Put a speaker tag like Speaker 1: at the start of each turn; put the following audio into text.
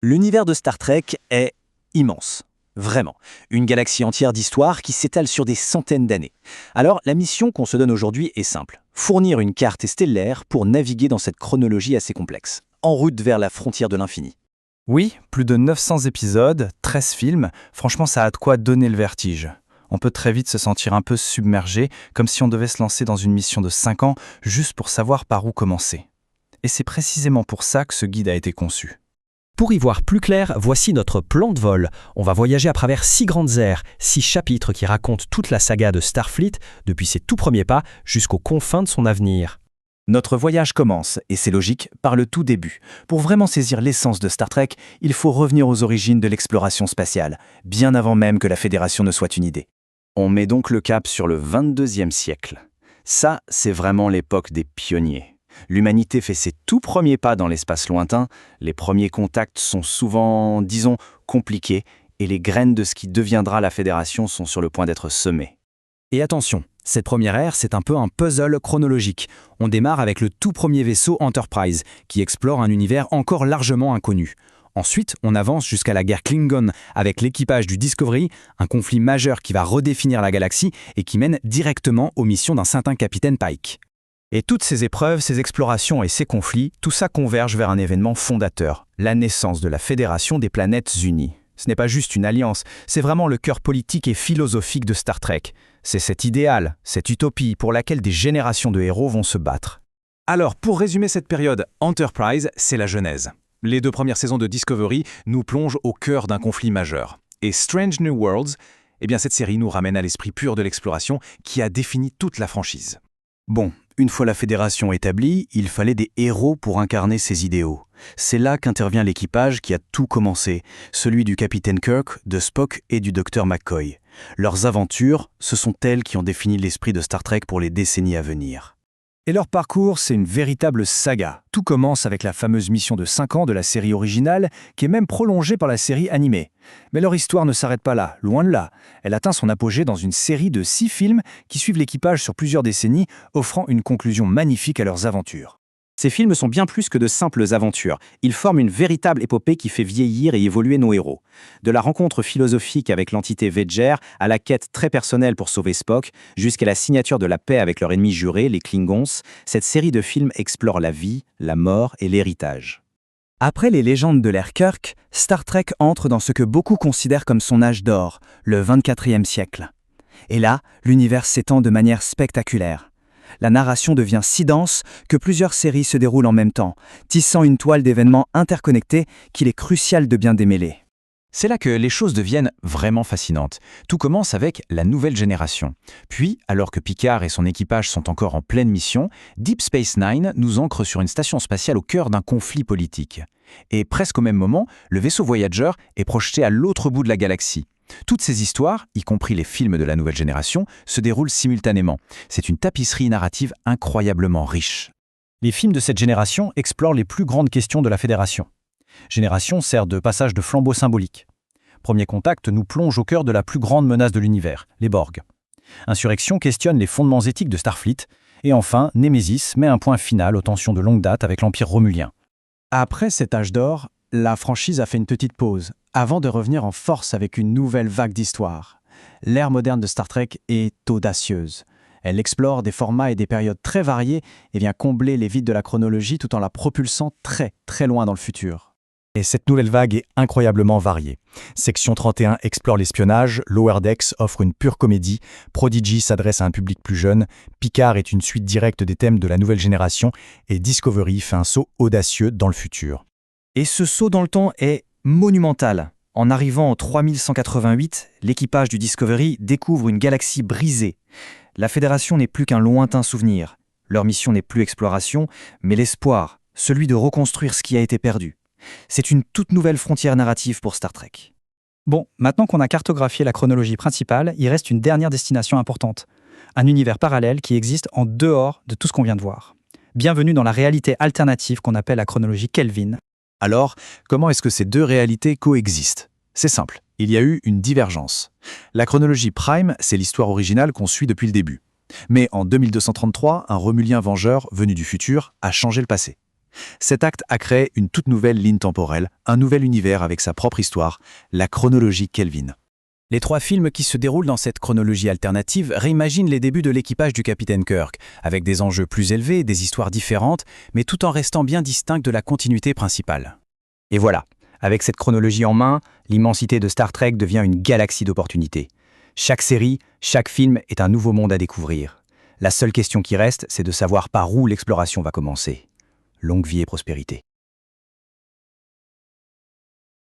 Speaker 1: L'univers de Star Trek est immense. Vraiment. Une galaxie entière d'histoires qui s'étale sur des centaines d'années. Alors, la mission qu'on se donne aujourd'hui est simple. Fournir une carte stellaire pour naviguer dans cette chronologie assez complexe. En route vers la frontière de l'infini.
Speaker 2: Oui, plus de 900 épisodes, 13 films, franchement ça a de quoi donner le vertige. On peut très vite se sentir un peu submergé, comme si on devait se lancer dans une mission de 5 ans juste pour savoir par où commencer. Et c'est précisément pour ça que ce guide a été conçu.
Speaker 3: Pour y voir plus clair, voici notre plan de vol. On va voyager à travers 6 grandes aires, 6 chapitres qui racontent toute la saga de Starfleet, depuis ses tout premiers pas jusqu'aux confins de son avenir.
Speaker 1: Notre voyage commence, et c'est logique, par le tout début. Pour vraiment saisir l'essence de Star Trek, il faut revenir aux origines de l'exploration spatiale, bien avant même que la Fédération ne soit une idée. On met donc le cap sur le 22e siècle. Ça, c'est vraiment l'époque des pionniers. L'humanité fait ses tout premiers pas dans l'espace lointain, les premiers contacts sont souvent, disons, compliqués, et les graines de ce qui deviendra la Fédération sont sur le point d'être semées.
Speaker 3: Et attention, cette première ère, c'est un peu un puzzle chronologique. On démarre avec le tout premier vaisseau Enterprise, qui explore un univers encore largement inconnu. Ensuite, on avance jusqu'à la guerre Klingon avec l'équipage du Discovery, un conflit majeur qui va redéfinir la galaxie et qui mène directement aux missions d'un certain capitaine Pike.
Speaker 2: Et toutes ces épreuves, ces explorations et ces conflits, tout ça converge vers un événement fondateur, la naissance de la Fédération des Planètes Unies. Ce n'est pas juste une alliance, c'est vraiment le cœur politique et philosophique de Star Trek. C'est cet idéal, cette utopie pour laquelle des générations de héros vont se battre.
Speaker 4: Alors, pour résumer cette période, Enterprise, c'est la genèse. Les 2 premières saisons de Discovery nous plongent au cœur d'un conflit majeur. Et Strange New Worlds, cette série nous ramène à l'esprit pur de l'exploration qui a défini toute la franchise.
Speaker 1: Bon, une fois la Fédération établie, il fallait des héros pour incarner ses idéaux. C'est là qu'intervient l'équipage qui a tout commencé, celui du capitaine Kirk, de Spock et du docteur McCoy. Leurs aventures, ce sont elles qui ont défini l'esprit de Star Trek pour les décennies à venir.
Speaker 2: Et leur parcours, c'est une véritable saga. Tout commence avec la fameuse mission de 5 ans de la série originale, qui est même prolongée par la série animée. Mais leur histoire ne s'arrête pas là, loin de là. Elle atteint son apogée dans une série de 6 films qui suivent l'équipage sur plusieurs décennies, offrant une conclusion magnifique à leurs aventures.
Speaker 1: Ces films sont bien plus que de simples aventures. Ils forment une véritable épopée qui fait vieillir et évoluer nos héros. De la rencontre philosophique avec l'entité Voyager à la quête très personnelle pour sauver Spock, jusqu'à la signature de la paix avec leur ennemi juré, les Klingons, cette série de films explore la vie, la mort et l'héritage.
Speaker 2: Après les légendes de l'ère Kirk, Star Trek entre dans ce que beaucoup considèrent comme son âge d'or, le 24e siècle. Et là, l'univers s'étend de manière spectaculaire. La narration devient si dense que plusieurs séries se déroulent en même temps, tissant une toile d'événements interconnectés qu'il est crucial de bien démêler.
Speaker 4: C'est là que les choses deviennent vraiment fascinantes. Tout commence avec la nouvelle génération. Puis, alors que Picard et son équipage sont encore en pleine mission, Deep Space Nine nous ancre sur une station spatiale au cœur d'un conflit politique. Et presque au même moment, le vaisseau Voyager est projeté à l'autre bout de la galaxie. Toutes ces histoires, y compris les films de la nouvelle génération, se déroulent simultanément. C'est une tapisserie narrative incroyablement riche.
Speaker 2: Les films de cette génération explorent les plus grandes questions de la Fédération. Génération sert de passage de flambeau symbolique. Premier Contact nous plonge au cœur de la plus grande menace de l'univers, les Borg. Insurrection questionne les fondements éthiques de Starfleet. Et enfin, Nemesis met un point final aux tensions de longue date avec l'Empire romulien.
Speaker 5: Après cet âge d'or, la franchise a fait une petite pause, avant de revenir en force avec une nouvelle vague d'histoire. L'ère moderne de Star Trek est audacieuse. Elle explore des formats et des périodes très variées et vient combler les vides de la chronologie tout en la propulsant très très loin dans le futur.
Speaker 2: Et cette nouvelle vague est incroyablement variée. Section 31 explore l'espionnage, Lower Decks offre une pure comédie, Prodigy s'adresse à un public plus jeune, Picard est une suite directe des thèmes de la nouvelle génération et Discovery fait un saut audacieux dans le futur.
Speaker 6: Et ce saut dans le temps est monumental. En arrivant en 3188, l'équipage du Discovery découvre une galaxie brisée. La Fédération n'est plus qu'un lointain souvenir. Leur mission n'est plus exploration, mais l'espoir, celui de reconstruire ce qui a été perdu. C'est une toute nouvelle frontière narrative pour Star Trek.
Speaker 7: Bon, maintenant qu'on a cartographié la chronologie principale, il reste une dernière destination importante. Un univers parallèle qui existe en dehors de tout ce qu'on vient de voir. Bienvenue dans la réalité alternative qu'on appelle la chronologie Kelvin.
Speaker 4: Alors, comment est-ce que ces 2 réalités coexistent ? C'est simple, il y a eu une divergence. La chronologie Prime, c'est l'histoire originale qu'on suit depuis le début. Mais en 2233, un Romulien vengeur, venu du futur, a changé le passé.
Speaker 1: Cet acte a créé une toute nouvelle ligne temporelle, un nouvel univers avec sa propre histoire, la chronologie Kelvin.
Speaker 3: Les 3 films qui se déroulent dans cette chronologie alternative réimaginent les débuts de l'équipage du capitaine Kirk, avec des enjeux plus élevés, des histoires différentes, mais tout en restant bien distincts de la continuité principale.
Speaker 2: Et voilà, avec cette chronologie en main, l'immensité de Star Trek devient une galaxie d'opportunités. Chaque série, chaque film est un nouveau monde à découvrir. La seule question qui reste, c'est de savoir par où l'exploration va commencer. Longue vie et prospérité.